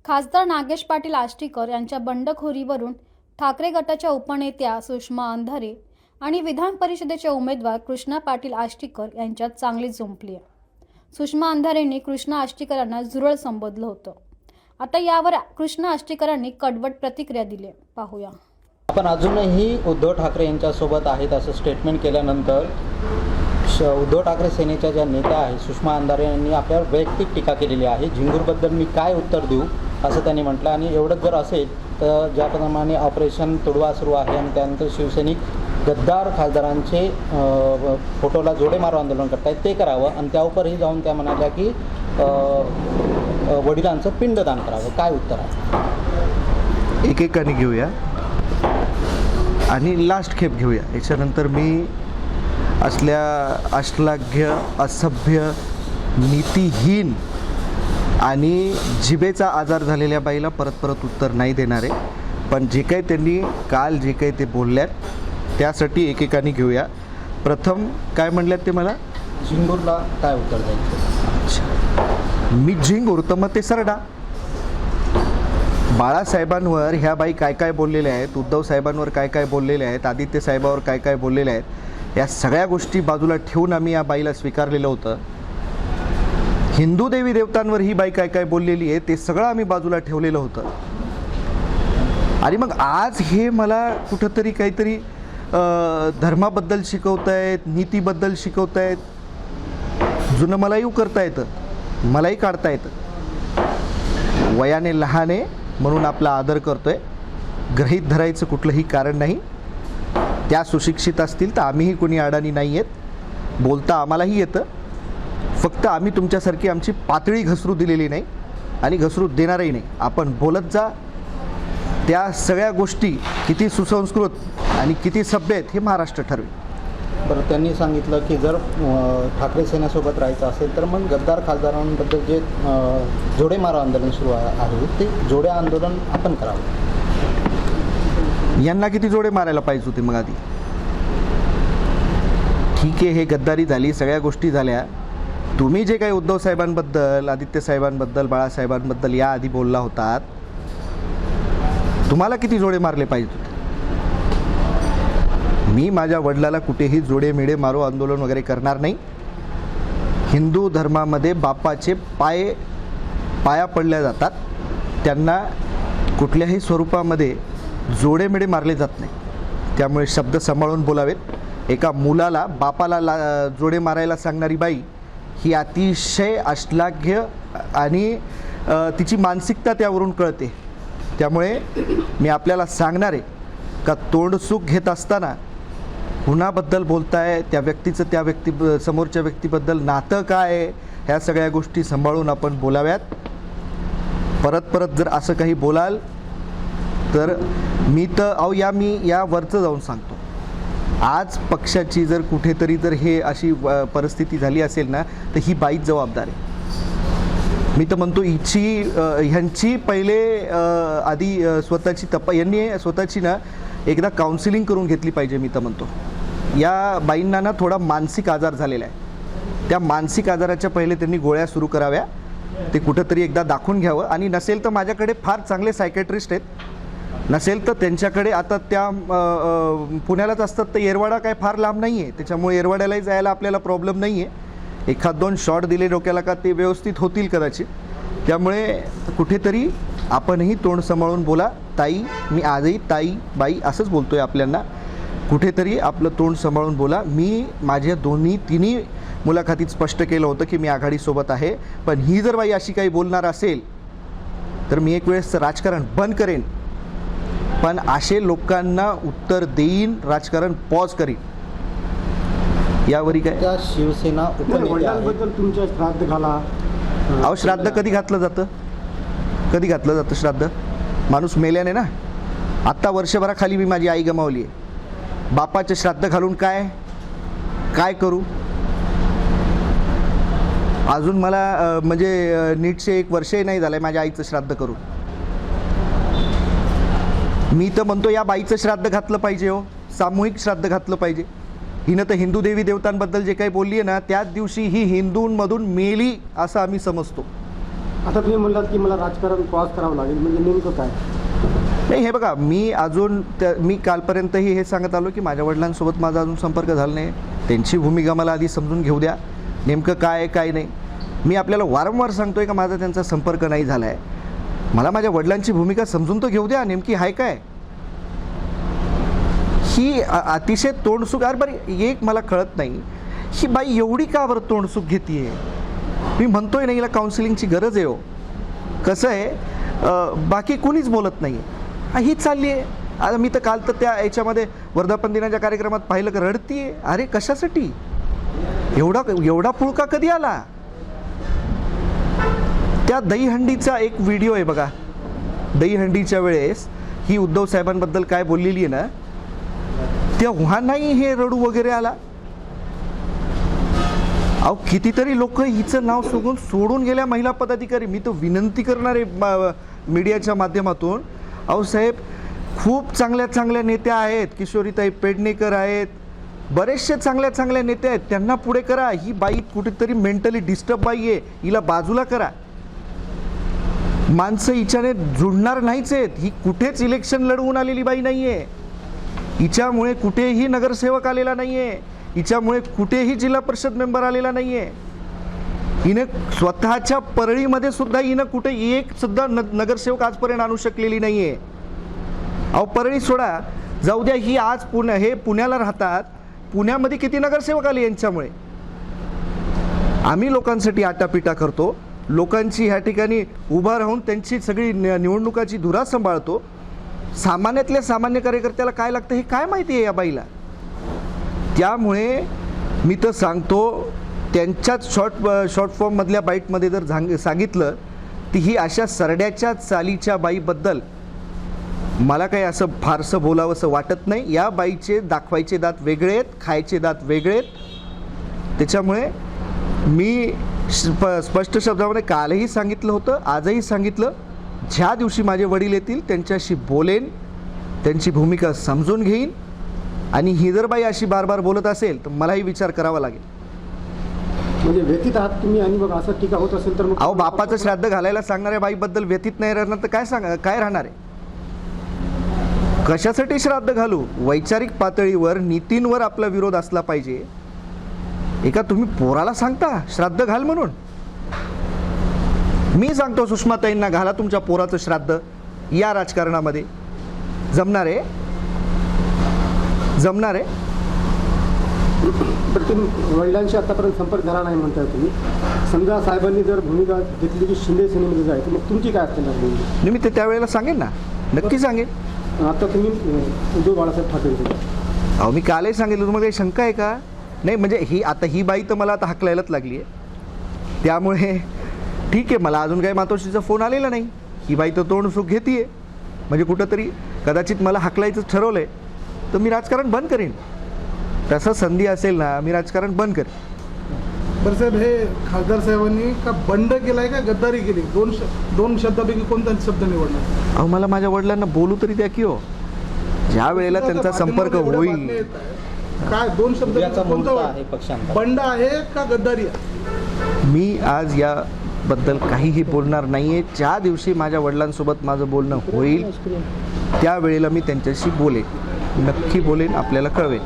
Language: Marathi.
खासदार नागेश पाटील आष्टीकर यांच्या बंडखोरीवरून ठाकरे गटाच्या उपनेत्या सुषमा अंधारे आणि विधान परिषदेचे उमेदवार कृष्णा पाटील आष्टीकर यांच्यात चांगली जुंपली आहे. सुषमा अंधारेंनी कृष्णा आष्टीकरांना झुरळ संबोधलं होतं. आता यावर कृष्णा आष्टीकरांनी कडवट प्रतिक्रिया दिली. पाहूया. आपण अजूनही उद्धव ठाकरे यांच्यासोबत आहेत असं स्टेटमेंट केल्यानंतर उद्धव ठाकरे सेनेच्या ज्या नेत्या आहेत सुषमा अंधारे यांनी आपल्यावर वैयक्तिक टीका केलेली आहे. झिंगूरबद्दल मी काय उत्तर देऊ असं त्यांनी म्हटलं. आणि एवढंच जर असेल तर ज्याप्रमाणे ऑपरेशन तुडवा सुरू आहे आणि त्यानंतर शिवसैनिक गद्दार खासदारांचे फोटोला जोडे मारो आंदोलन करतायत ते करावं. आणि त्यावरही जाऊन त्या म्हणाल्या की वडिलांचं पिंडदान करावं. काय उत्तर आहे? एकेकाने घेऊया आणि लास्ट खेप घेऊया. याच्यानंतर मी असल्या अश्लाघ्य, असभ्य, नीतिहीन आणि जिभेचा आजार झालेल्या बाईला परत परत उत्तर नाही देणार आहे. पण जे काही त्यांनी काल जे काही ते बोलल्यात त्यासाठी एकेकाने घेऊया. प्रथम काय म्हणल्यात ते मला झिंगूरला काय उत्तर द्यायचं? मी झिंगूर तर मग ते सरडा. बाळासाहेबांवर ह्या बाई काय काय बोललेल्या आहेत, उद्धव साहेबांवर काय काय बोललेले आहेत, आदित्य साहेबांवर काय काय बोललेले आहेत, या सगळ्या गोष्टी बाजूला ठेवून आम्ही या बाईला स्वीकारलेलं होतं. हिंदू देवी देवतांवर ही बाई काय काय बोललेली आहे ते सगळं आम्ही बाजूला ठेवलेलं होतं. आणि मग आज हे मला कुठंतरी काहीतरी धर्माबद्दल शिकवतायत, नीतीबद्दल शिकवतायत. जुनं मलाही करता येतं, मलाही काढता येतं. वयाने लहान आहे म्हणून आपला आदर करतोय, गृहीत धरायचं कुठलंही कारण नाही. त्या सुशिक्षित असतील तर आम्हीही कोणी अडाणी नाही आहेत. बोलता आम्हालाही येतं. फक्त आम्ही तुमच्यासारखी आमची पातळी घसरू दिलेली नाही आणि घसरू देणारही नाही. आपण बोलत जा. त्या सगळ्या गोष्टी किती सुसंस्कृत आणि किती सभ्य आहेत हे महाराष्ट्र ठरवेल. बरं, त्यांनी सांगितलं की जर ठाकरे सेनेसोबत राहायचं असेल तर मग गद्दार खासदारांबद्दल जे जोडे मारो आंदोलन सुरू आहे ते जोडे आंदोलन आपण करावं. यांना किती जोडे मारायला पाहिजे होते मग आधी? ठीक आहे, हे गद्दारी झाली, सगळ्या गोष्टी झाल्या. तुम्ही जे काही उद्धव साहेबांबद्दल, आदित्य साहेबांबद्दल, बाळासाहेबांबद्दल या आधी बोलला होतात, तुम्हाला किती जोडे मारले पाहिजे होते? मी माझ्या वडिलाला कुठेही जोडे मेडे मारो आंदोलन वगैरे करणार नाही. हिंदू धर्मामध्ये बापाचे पाया पडल्या जातात. त्यांना कुठल्याही स्वरूपामध्ये जोडे मेडे मारले जात नाही. त्यामुळे शब्द सांभाळून बोलावेत. एका मुलाला बापाला जोडे मारायला सांगणारी बाई ही अतिशय अश्लाघ्य आणि तिची मानसिकता त्यावरून कळते. त्यामुळे मी आपल्याला सांगणार आहे का तोंडसुख घेत असताना कुणाबद्दल बोलताय, त्या व्यक्तीचं समोरच्या व्यक्तीबद्दल नातं काय आहे, ह्या सगळ्या गोष्टी सांभाळून आपण बोलाव्यात. परत परत जर असं काही बोलाल तर मी वरचं जाऊन सांगतो. आज पक्षाची जर कुठेतरी जर हे अशी परिस्थिती झाली असेल ना तर ही बाईच जबाबदार आहे. मी तर म्हणतो ह्यांची पहिले आधी स्वतःची यांनी स्वतःची ना एकदा काउन्सिलिंग करून घेतली पाहिजे. मी तर म्हणतो या बाईंना ना थोडा मानसिक आजार झालेला आहे. त्या मानसिक आजाराच्या पहिले त्यांनी गोळ्या सुरू कराव्या. ते कुठंतरी एकदा दाखवून घ्यावं. आणि नसेल तर माझ्याकडे फार चांगले सायकॅट्रिस्ट आहेत. नसेल तर त्यांच्याकडे आता त्या पुण्यालाच असतात तर येरवाडा काय फार लांब नाही आहे. त्याच्यामुळे येरवाड्यालाही जायला आपल्याला प्रॉब्लेम नाही आहे. एखाद दोन शॉट दिले डोक्याला का ते व्यवस्थित होतील कदाचित. त्यामुळे कुठेतरी आपणही तोंड सांभाळून बोला. ताई, मी आजही ताई बाई असंच बोलतोय आपल्यांना. कुठेतरी आपलं तोंड सांभाळून बोला. मी माझ्या तिन्ही मुलाखतीत स्पष्ट केलं होतं की मी आघाडीसोबत आहे. पण ही जर बाई अशी काही बोलणार असेल तर मी एक वेळेस राजकारण बंद करेन. पण असे लोकांना उत्तर देईन, राजकारण पॉज करीन. यावरी काय त्या शिवसेना वडिलांबद्दल तुमच्या श्राद्ध घाला. अहो, श्राद्ध कधी घातलं जातं? कधी घातलं जातं श्राद्ध? माणूस मेल्याने ना. आत्ता वर्षभराखाली मी माझी आई गमावली आहे. बापाचे श्राद्ध घालून काय करू? अजून मला म्हणजे नीटचे 1 वर्षही नाही झालं आहे माझ्या आईचं श्राद्ध करून. मी तर म्हणतो या बाईचं श्राद्ध घातलं पाहिजे. हो, सामूहिक श्राद्ध घातलं पाहिजे. हिनं तर हिंदू देवी देवतांबद्दल जे काही बोलली आहे ना त्याच दिवशी ही हिंदूंमधून मेली असं आम्ही समजतो. आता तुम्ही म्हणलात की मला राजकारण क्रॉस करावं लागेल, म्हणजे नेमकं काय? नाही, हे बघा, मी कालपर्यंतही हे सांगत आलो की माझ्या वडिलांसोबत माझा अजून संपर्क झाला नाही. त्यांची भूमिका मला आधी समजून घेऊ द्या, नेमकं काय आहे काय नाही. मी आपल्याला वारंवार सांगतोय का माझा त्यांचा संपर्क नाही झाला आहे. मला माझ्या वडिलांची भूमिका समजून तर घेऊ द्या, नेमकी आहे काय. ही अतिशय तोंडसुख, अरे बरं एक मला कळत नाही, ही बाई एवढी का बरं तोंडसुख घेते. मी म्हणतोय ना हिला काउन्सिलिंगची गरज आहे. हो कसं आहे, बाकी कोणीच बोलत नाही, ही चालली आहे. आता मी तर काल तर त्या याच्यामध्ये वर्धापन दिनाच्या कार्यक्रमात पाहिलं का रडतीये. अरे कशासाठी एवढा पुळका कधी आला. त्या दहीहंडीचा एक व्हिडिओ आहे बघा. दहीहंडीच्या वेळेस ही उद्धव साहेबांबद्दल काय बोललेली आहे ना, तेव्हा नाही हे रडू वगैरे आला. अहो कितीतरी लोक हिचं नाव सोडून गेल्या महिला पदाधिकारी. मी तर विनंती करणार आहे मीडियाच्या माध्यमातून, अहो साहेब खूप चांगल्या नेत्या आहेत, किशोरीताई पेडणेकर आहेत, बरेचसे चांगल्या नेत्या आहेत, त्यांना पुढे करा. ही बाई कुठेतरी मेंटली डिस्टर्ब बाई आहे, हिला बाजूला करा. माणसं हिच्याने जुळणार नाहीच आहेत. ही कुठेच इलेक्शन लढवून आलेली बाई नाही आहे. हिच्यामुळे कुठेही नगरसेवक आलेला नाही आहे. हिच्यामुळे कुठेही जिल्हा परिषद मेंबर आलेला नाही आहे. हिनं स्वतःच्या परळीमध्ये सुद्धा हिनं कुठे एक सुद्धा नगरसेवक आजपर्यंत आणू शकलेली नाही आहे. अहो परळी सोडा, जाऊ द्या, ही आज पुण्याला राहतात, पुण्यामध्ये किती नगरसेवक आले यांच्यामुळे. आम्ही लोकांसाठी आटापिटा करतो, लोकांची ह्या ठिकाणी उभा राहून त्यांची सगळी निवडणुकाची धुरा सांभाळतो. सामान्यातल्या सामान्य कार्यकर्त्याला काय लागतं हे काय माहिती आहे या बाईला. त्यामुळे मी तर सांगतो, त्यांच्याच शॉर्ट फॉर्ममधल्या बाईटमध्ये जर सांगितलं ती ही अशा सरड्याच्या चालीच्या बाईबद्दल मला काही असं फारसं बोलावंसं वाटत नाही. या बाईचे दाखवायचे दात वेगळे आहेत, खायचे दात वेगळे आहेत. त्याच्यामुळे मी स्पष्ट शब्दामध्ये कालही सांगितलं होतं, आजही सांगितलं, ज्या दिवशी माझे वडील येतील त्यांच्याशी बोलेन, त्यांची भूमिका समजून घेईन. आणि ही जर बाई अशी बार बोलत असेल तर मलाही विचार करावा लागेल. म्हणजे व्यथित आहात तुम्ही, आणि मग असं टीका होत असेल तर मग अहो बापाचं श्राद्ध घालायला सांगणाऱ्या बाईबद्दल व्यथित नाही राहणार तर काय राहणार आहे. कशासाठी श्राद्ध घालू. वैचारिक पातळीवर नीतींवर आपला विरोध असला पाहिजे. एका तुम्ही पोराला सांगता श्राद्ध घाल म्हणून. मी सांगतो सुषमाताईंना, घाला तुमच्या पोराचं श्राद्ध या राजकारणामध्ये. जमणार आहे. पण तुम्ही वडिलांशी आतापर्यंत संपर्क झाला नाही म्हणताय तुम्ही. समजा साहेबांनी जर भूमिका घेतली की शिंदे सेनेमध्ये जायचं, मग तुमची काय असणार भूमिका? मी ते त्यावेळेला सांगेन ना, नक्की सांगेन. आता तुम्ही उद्धव बाळासाहेब ठाकरे, अहो मी कालही सांगितलं, तुम्हाला काही शंका आहे का. नाही म्हणजे ही बाई तर मला आता हाकलायलाच लागली आहे. त्यामुळे ठीक आहे, मला अजून काही मातोश्रीचा फोन आलेला नाही. ही बाई तर तोंड सुख घेते, म्हणजे कुठंतरी कदाचित मला हाकलायचं ठरवलं आहे तर मी राजकारण बंद करेन. तसं संधी असेल ना, मी राजकारण बंद करेन. बरं साहेब, हे खासदार साहेबांनी का बंड केलाय का गद्दारी केली, दोन शब्दापैकी कोणता शब्द निवडणार? अहो मला माझ्या वडिलांना बोलू तरी द्या की हो. ज्या वेळेला त्यांचा संपर्क होईल, काय दोन शब्द बंड आहे का गद्दारी आहे? मी आज याबद्दल काहीही बोलणार नाहीये. ज्या दिवशी माझ्या वडिलांसोबत माझं बोलणं होईल त्यावेळेला मी त्यांच्याशी बोलेन, नक्की बोलेन, आपल्याला कळवेल.